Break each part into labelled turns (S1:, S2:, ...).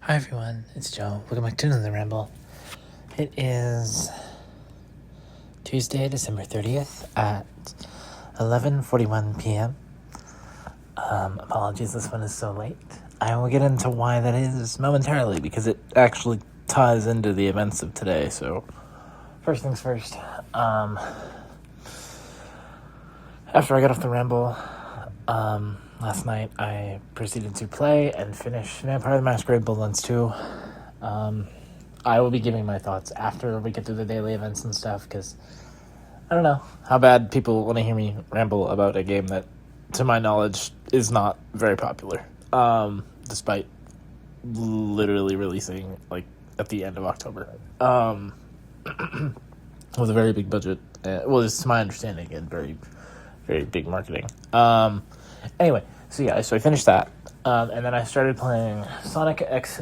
S1: Hi everyone, it's Joe. Welcome back to another ramble. It is Tuesday, December 30th at 11:41 p.m. Apologies, this one is so late. I will get into why that is momentarily because it actually ties into the events of today. So, first things first. After I got off the ramble, last night I proceeded to play and finish Vampire the Masquerade Bloodlines 2. I will be giving my thoughts after we get through the daily events and stuff, because I don't know how bad people want to hear me ramble about a game that, to my knowledge, is not very popular, despite literally releasing, like, at the end of October, with a very big budget. It's to my understanding, and very, very big marketing. Anyway, so I finished that, and then I started playing Sonic X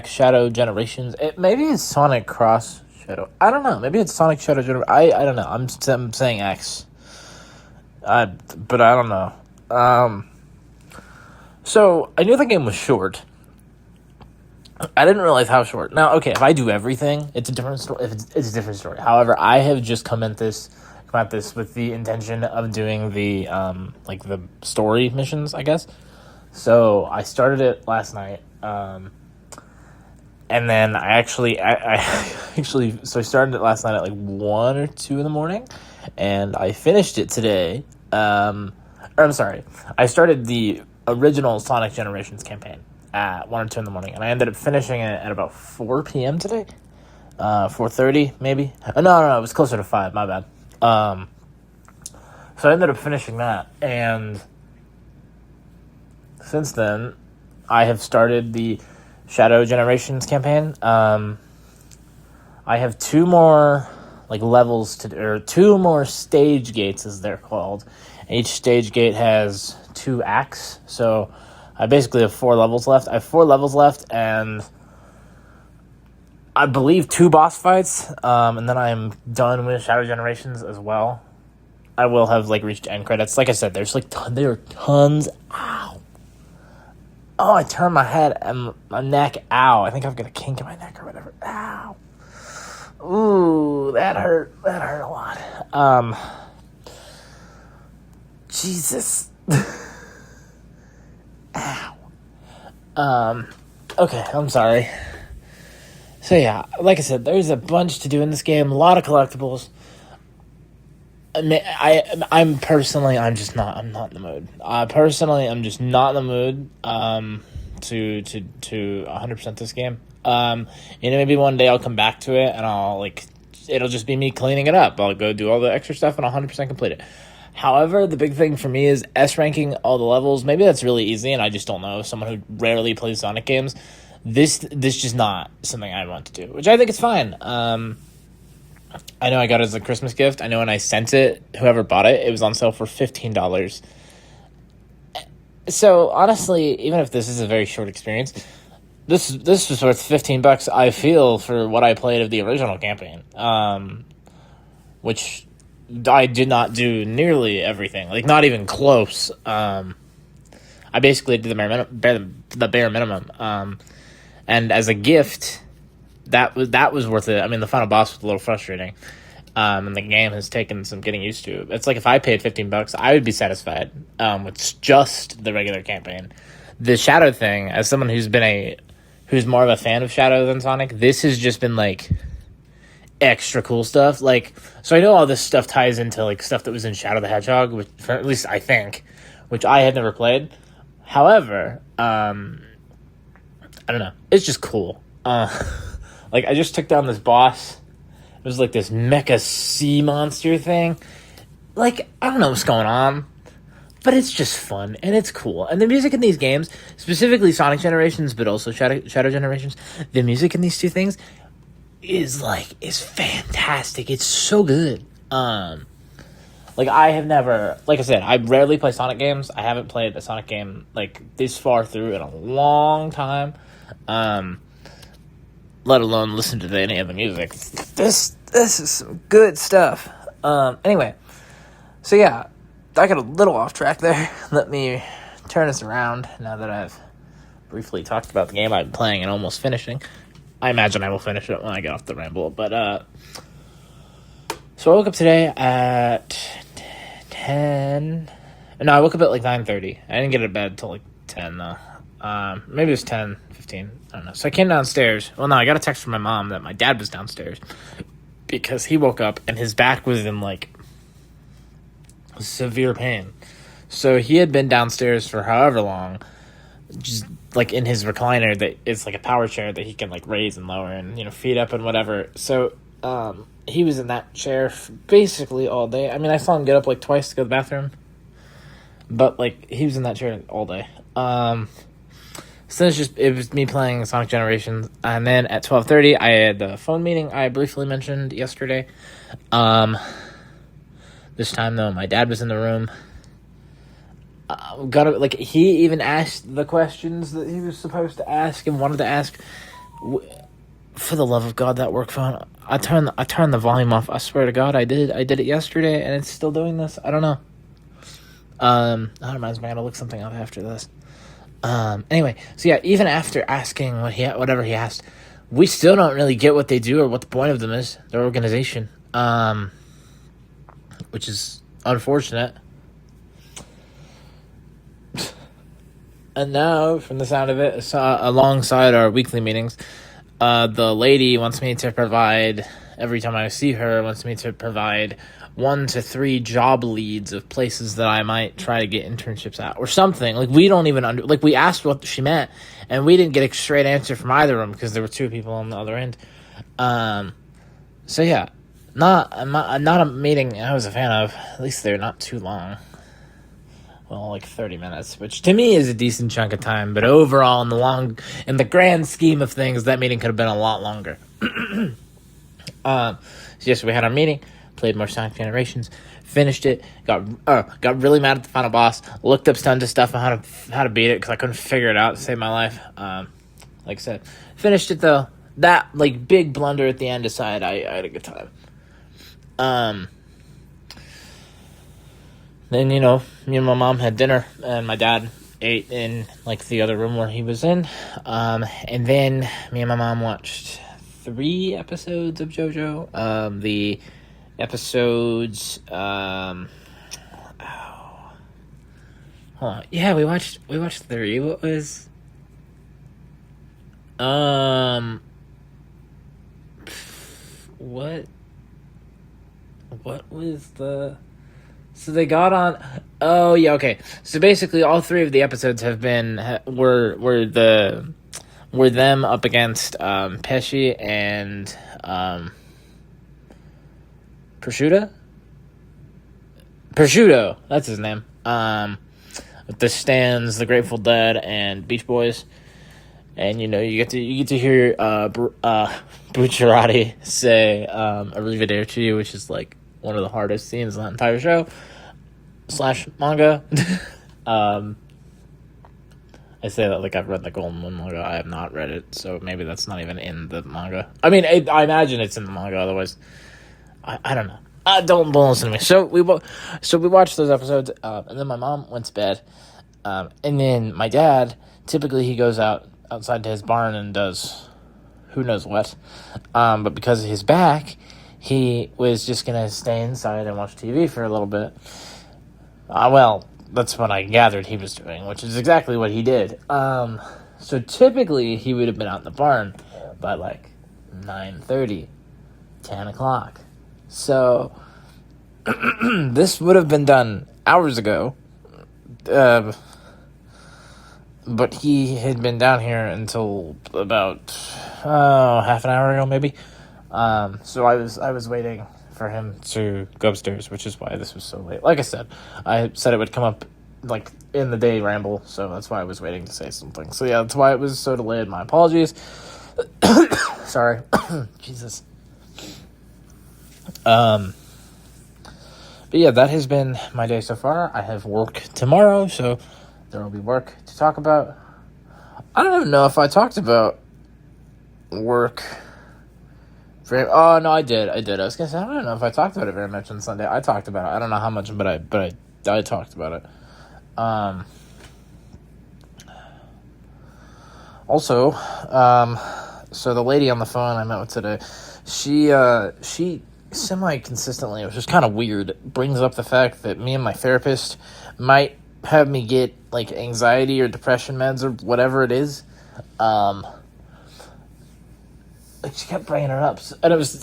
S1: Shadow Generations. Maybe it's Sonic Cross Shadow. I don't know. Maybe it's Sonic Shadow Generations. I don't know. I'm saying X. But I don't know. So I knew the game was short. I didn't realize how short. Now, okay, if I do everything, it's a different story. It's a different story. However, I have just come at this with the intention of doing the the story missions, I guess. So I started it last night. And then I started it last night at 1 or 2 in the morning, and I finished it today. I started the original Sonic Generations campaign at 1 or 2 in the morning, and I ended up finishing it at about 4 p.m. today. 4:30 maybe. No, it was closer to 5. My bad. So I ended up finishing that, and since then, I have started the Shadow Generations campaign. I have 2 more levels or 2 more stage gates, as they're called. Each stage gate has 2 acts, so I basically have 4 levels left. I have 4 levels left, and I believe 2 boss fights, and then I'm done with Shadow Generations as well. I will have reached end credits. Like I said, there are tons. Ow. Oh, I turned my head and my neck. Ow. I think I've got a kink in my neck or whatever. Ow. Ooh, that hurt. That hurt a lot. Jesus. Ow. Okay, I'm sorry. So yeah, like I said, there's a bunch to do in this game. A lot of collectibles. I'm just not. I'm not in the mood. I'm just not in the mood. To 100% this game. Maybe one day I'll come back to it and it'll just be me cleaning it up. I'll go do all the extra stuff and 100% complete it. However, the big thing for me is S ranking all the levels. Maybe that's really easy, and I just don't know. Someone who rarely plays Sonic games, this just not something I want to do, which I think is fine. I know I got it as a Christmas gift. I know when I sent it, whoever bought it, it was on sale for $15. So honestly, even if this is a very short experience, this was worth $15. I feel for what I played of the original campaign, which I did not do nearly everything, not even close. I basically did the bare minimum, and as a gift, that was worth it. I mean, the final boss was a little frustrating, and the game has taken some getting used to. It's if I paid $15, I would be satisfied with just the regular campaign. The Shadow thing, as someone who's more of a fan of Shadow than Sonic, this has just been extra cool stuff. So I know all this stuff ties into stuff that was in Shadow the Hedgehog, which, for at least I think, which I had never played. However, I don't know. It's just cool. I just took down this boss. It was this mecha sea monster thing. I don't know what's going on, but it's just fun, and it's cool. And the music in these games, specifically Sonic Generations, but also Shadow Generations, the music in these 2 things is fantastic. It's so good. I have never, like I said, I rarely play Sonic games. I haven't played a Sonic game this far through in a long time. Let alone listen to any of the music. This is some good stuff. Anyway, so yeah, I got a little off track there. Let me turn this around now that I've briefly talked about the game I've been playing and almost finishing. I imagine I will finish it when I get off the ramble. But, so I woke up today at 10. No, I woke up at like 9:30. I didn't get out of bed till like 10, though. Maybe it was 10, 15. I don't know. So I came downstairs. Well, no, I got a text from my mom that my dad was downstairs because he woke up and his back was in like severe pain. So he had been downstairs for however long, just like in his recliner that it's like a power chair that he can like raise and lower and, you know, feet up and whatever. So he was in that chair basically all day. I mean, I saw him get up like twice to go to the bathroom, but like he was in that chair all day. So it was me playing Sonic Generations, and then at 12:30 I had the phone meeting I briefly mentioned yesterday. This time though, my dad was in the room. He even asked the questions that he was supposed to ask and wanted to ask. For the love of God, that work phone! I turned the volume off. I swear to God, I did it yesterday, and it's still doing this. I don't know. That reminds me, I gotta look something up after this. Anyway, so yeah, even after asking whatever he asked, we still don't really get what they do or what the point of them is, their organization. Which is unfortunate. And now, from the sound of it, alongside our weekly meetings, the lady wants me to provide, every time I see her, wants me to provide 1 to 3 job leads of places that I might try to get internships at or something. Like, we don't even we asked what she meant, and we didn't get a straight answer from either of them because there were 2 people on the other end. So yeah, not a meeting I was a fan of. At least they're not too long. Well, like 30 minutes, which to me is a decent chunk of time, but overall in the grand scheme of things, that meeting could have been a lot longer. So yes, we had our meeting, played more Sonic Generations, finished it, got really mad at the final boss, looked up tons of stuff on how to beat it because I couldn't figure it out to save my life. Like I said, finished it though. That like big blunder at the end aside, I had a good time. Then, you know, me and my mom had dinner, and my dad ate in, like, the other room where he was in. And then me and my mom watched 3 episodes of JoJo. The episodes, hold on. Yeah, we watched 3. What was, what was the... So they got on. Oh yeah, okay. So basically, all 3 of the episodes have been were them up against Pesci and Prosciutto. Prosciutto, that's his name. With the Stans, the Grateful Dead, and Beach Boys, and you know you get to hear Bucciarati say "Arrivederci," which is like one of the hardest scenes in that entire show / manga. I say that like I've read the Golden Wind manga. I have not read it, so maybe that's not even in the manga. I mean, I imagine it's in the manga. Otherwise, I don't know. Don't listen to me. So we watched those episodes, and then my mom went to bed, and then my dad typically he goes outside to his barn and does who knows what, but because of his back, he was just going to stay inside and watch TV for a little bit. Well, that's what I gathered he was doing, which is exactly what he did. So typically, he would have been out in the barn by, like, 9:30, 10 o'clock. So, this would have been done hours ago. But he had been down here until about, half an hour ago, maybe. So I was waiting for him to go upstairs, which is why this was so late. Like I said, I said it would come up like in the day ramble, so that's why I was waiting to say something. So yeah, that's why it was so delayed. My apologies. Sorry. Jesus. But yeah, that has been my day so far. I have work tomorrow, so there will be work to talk about. I don't even know if I talked about work. Oh no, I did. I was gonna say I don't know if I talked about it very much on Sunday. I talked about it. I don't know how much, but I talked about it. Also, so the lady on the phone I met with today, she semi-consistently, which is kind of weird, brings up the fact that me and my therapist might have me get, like, anxiety or depression meds or whatever it is. She kept bringing it up, and it's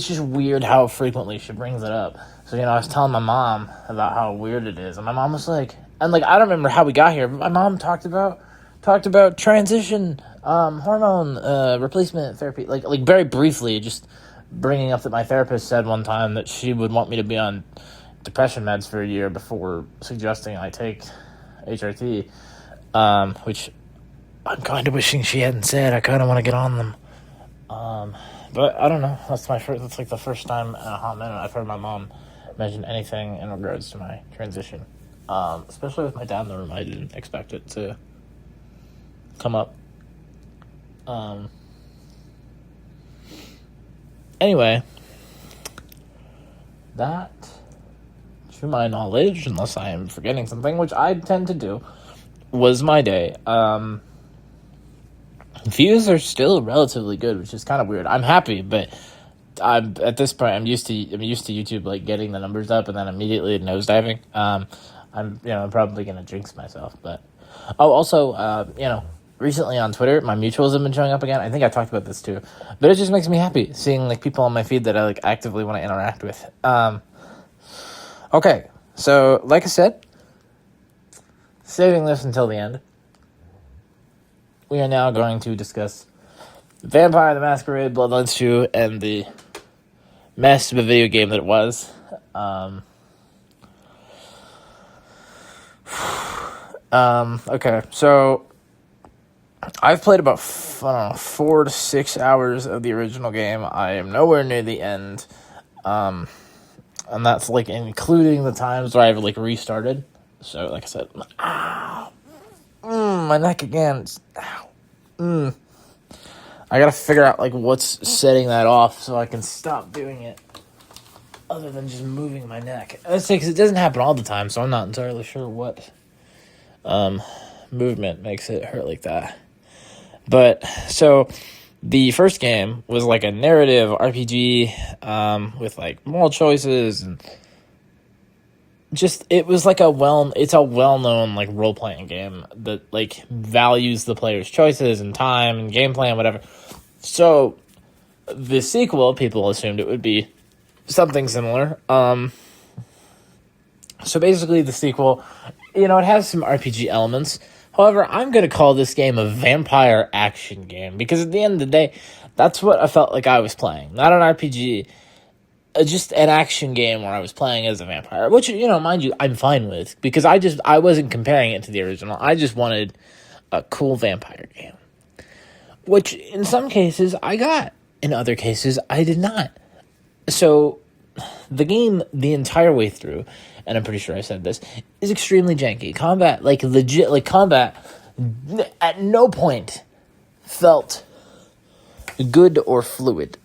S1: just weird how frequently she brings it up. So, I was telling my mom about how weird it is, and my mom was like, and, like, I don't remember how we got here, but my mom talked about transition, hormone, replacement therapy, like very briefly, just bringing up that my therapist said one time that she would want me to be on depression meds for a year before suggesting I take HRT, which I'm kind of wishing she hadn't said. I kind of want to get on them. But I don't know. That's like the first time in a hot minute I've heard my mom mention anything in regards to my transition. Especially with my dad in the room, I didn't expect it to come up. Anyway, that, to my knowledge, unless I am forgetting something, which I tend to do, was my day. Views are still relatively good, which is kind of weird. I'm happy, but at this point I'm used to YouTube, like, getting the numbers up and then immediately nosediving. I'm probably gonna jinx myself, but also recently on Twitter my mutuals have been showing up again. I think I talked about this too, but it just makes me happy seeing, like, people on my feed that I, like, actively want to interact with. Okay, so like I said, saving this until the end, we are now going to discuss Vampire the Masquerade Bloodlines 2 and the mess of a video game that it was. Okay, so I've played about 4 to 6 hours of the original game. I am nowhere near the end, and that's, like, including the times where I've, like, restarted. So, like I said, my neck again. I gotta figure out, like, what's setting that off so I can stop doing it, other than just moving my neck. Let's say, because it doesn't happen all the time, so I'm not entirely sure what movement makes it hurt like that. But so the first game was like a narrative RPG with, like, moral choices, and just, it was like it's a well-known, like, role-playing game that, like, values the player's choices and time and gameplay and whatever. So the sequel, people assumed it would be something similar. So basically the sequel, it has some RPG elements. However, I'm going to call this game a vampire action game, because at the end of the day, that's what I felt like I was playing. Not an RPG, just an action game where I was playing as a vampire, which, mind you, I'm fine with, because I wasn't comparing it to the original. I just wanted a cool vampire game, which in some cases I got. In other cases, I did not. So the game, the entire way through, and I'm pretty sure I said this, is extremely janky. Combat, like, legit, like, combat at no point felt good or fluid.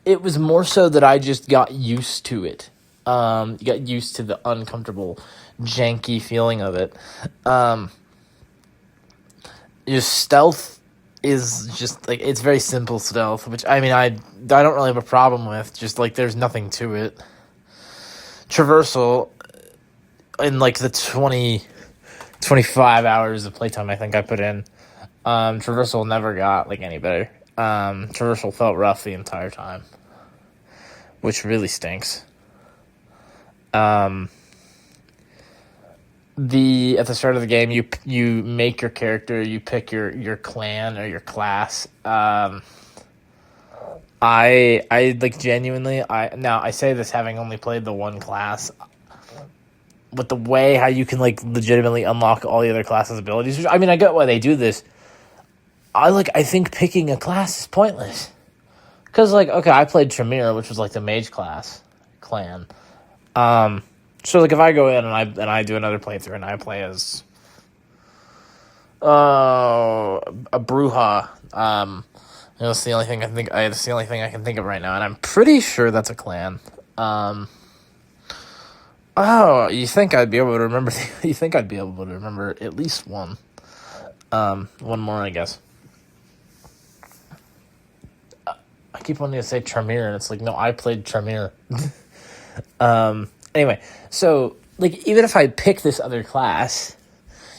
S1: It was more so that I just got used to it. Got used to the uncomfortable, janky feeling of it. Your stealth is just, like, it's very simple stealth, which, I mean, I don't really have a problem with. Just, like, there's nothing to it. Traversal, in, like, the 25 hours of playtime I think I put in, traversal never got, like, any better. Traversal felt rough the entire time, which really stinks. At the start of the game, you make your character, you pick your clan or your class. I like, genuinely, I say this having only played the one class, with the way how you can, like, legitimately unlock all the other classes' abilities, which, I mean, I get why they do this. I think picking a class is pointless. Because, like, okay, I played Tremere, which was, like, the mage class clan. So, like, if I go in and I do another playthrough and I play as a Bruja, that's the only thing it's the only thing I can think of right now, and I'm pretty sure that's a clan. You think I'd be able to remember? You think I'd be able to remember at least one? One more, I guess. I keep wanting to say Tremere, and it's like, no, I played Tremere. Anyway, so like even if I pick this other class,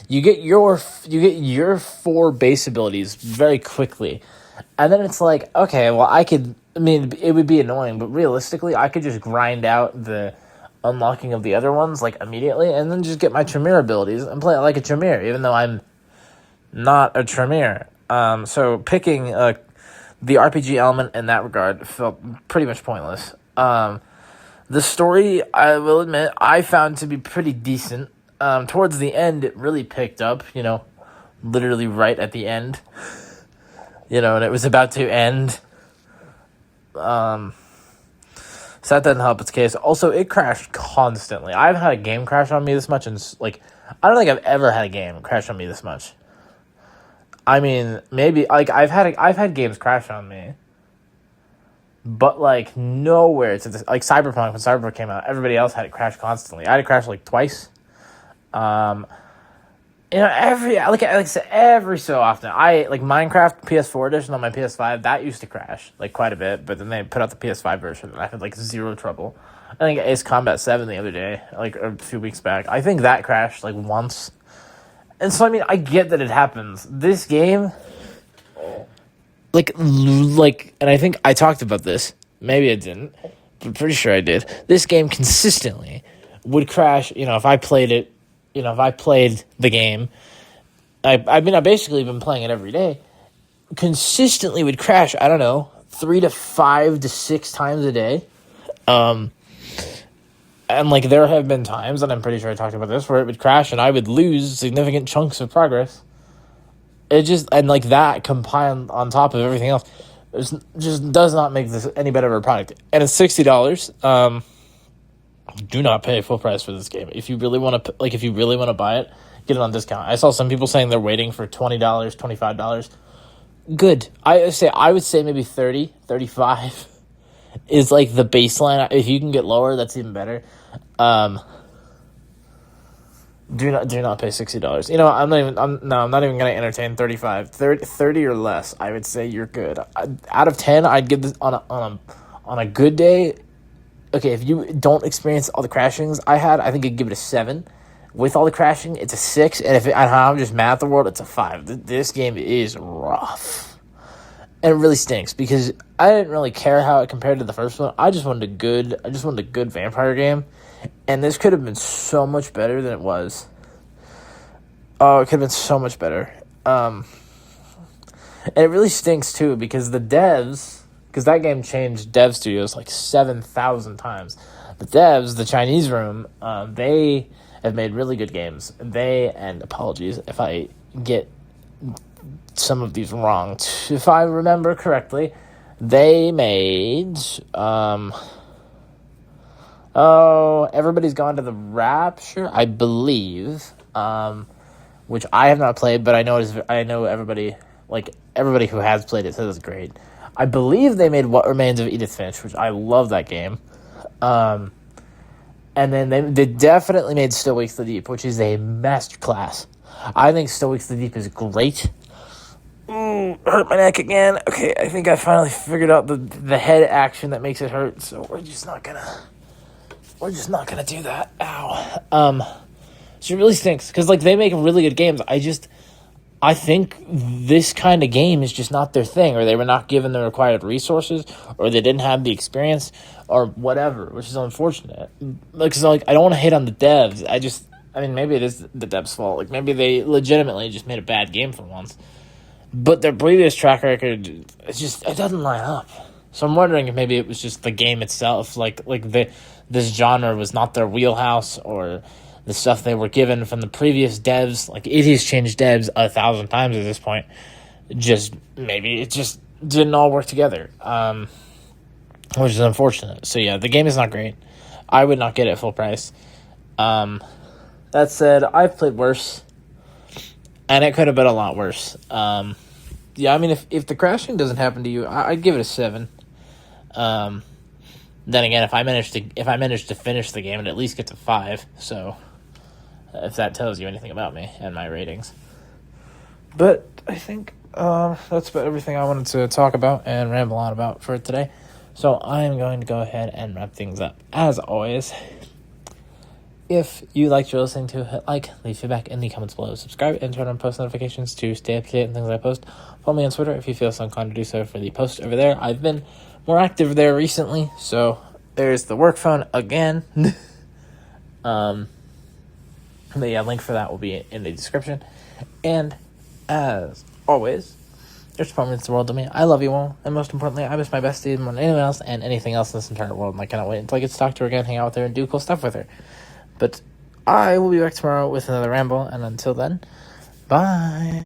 S1: you get your 4 base abilities very quickly, and then it's like, okay, well, I mean, it would be annoying, but realistically, I could just grind out the unlocking of the other ones like immediately, and then just get my Tremere abilities and play it like a Tremere, even though I'm not a Tremere. So picking the RPG element in that regard felt pretty much pointless. The story, I will admit, I found to be pretty decent. Towards the end, it really picked up, literally right at the end. And it was about to end. So that doesn't help its case. Also, it crashed constantly. I haven't had a game crash on me this much, and I don't think I've ever had a game crash on me this much. I mean, maybe I've had games crash on me, but nowhere to this. Like Cyberpunk, when Cyberpunk came out, everybody else had it crash constantly. I had it crash twice. Every so often, I Minecraft PS4 edition on my PS5 that used to crash quite a bit, but then they put out the PS5 version and I had zero trouble. I think Ace Combat 7 the other day, a few weeks back, I think that crashed once. And so, I mean, I get that it happens. This game, and I think I talked about this. Maybe I didn't, but pretty sure I did. This game consistently would crash, if I played it, if I played the game. I've basically been playing it every day. Consistently would crash, I don't know, 3 to 5 to 6 times a day. And there have been times, and I'm pretty sure I talked about this, where it would crash and I would lose significant chunks of progress. It just, and that combined on top of everything else, just does not make this any better of a product. And it's $60. Do not pay full price for this game. If you really want to, if you really want to buy it, get it on discount. I saw some people saying they're waiting for $20, $25. Good. I would say maybe 30, 35 is the baseline. If you can get lower, that's even better. Do not pay $60. I'm not even going to entertain 35. 30 or less, I would say you're good. Out of 10, I'd give this on a good day. Okay, if you don't experience all the crashings I had, I think I'd give it a 7. With all the crashing, it's a 6. And if I'm just mad at the world, it's a 5. This game is rough. And it really stinks because I didn't really care how it compared to the first one. I just wanted a good vampire game. And this could have been so much better than it was. Oh, it could have been so much better. And it really stinks too because the devs, because that game changed dev studios 7,000 times. The devs, the Chinese room, they have made really good games. And apologies if I get some of these wrong. If I remember correctly, they made, Everybody's Gone to the Rapture, I believe, which I have not played, but I know everybody who has played it says it's great. I believe they made What Remains of Edith Finch, which I love that game. And then they definitely made Still Wakes the Deep, which is a masterclass. I think Still Wakes the Deep is great. Ooh, hurt my neck again. Okay, I think I finally figured out the head action that makes it hurt, so we're just not gonna do that. Ow. So it really stinks, because they make really good games. I think this kind of game is just not their thing, or they were not given the required resources, or they didn't have the experience, or whatever, which is unfortunate. Because I don't want to hate on the devs. Maybe it is the devs' fault. Maybe they legitimately just made a bad game for once. But their previous track record, it doesn't line up. So I'm wondering if maybe it was just the game itself, this genre was not their wheelhouse, or the stuff they were given from the previous devs. It has changed devs 1,000 times at this point. Maybe it just didn't all work together, which is unfortunate. So yeah, the game is not great. I would not get it full price. That said, I've played worse, and it could have been a lot worse. If the crashing doesn't happen to you, I'd give it a 7. Then again, if I managed to finish the game, it at least gets a 5. So, if that tells you anything about me and my ratings. But I think that's about everything I wanted to talk about and ramble on about for today. So I am going to go ahead and wrap things up. As always, if you liked what you're listening to, hit like, leave feedback in the comments below, subscribe, and turn on post notifications to stay up to date on things I post. Follow me on Twitter if you feel so inclined to do so for the post over there. I've been more active there recently, so there's the work phone again. But yeah, link for that will be in the description. And as always, your support means the world to me. I love you all, and most importantly, I miss my bestie more than anyone else and anything else in this entire world, and I cannot wait until I get to talk to her again, hang out with her, and do cool stuff with her. But I will be back tomorrow with another ramble, and until then, bye.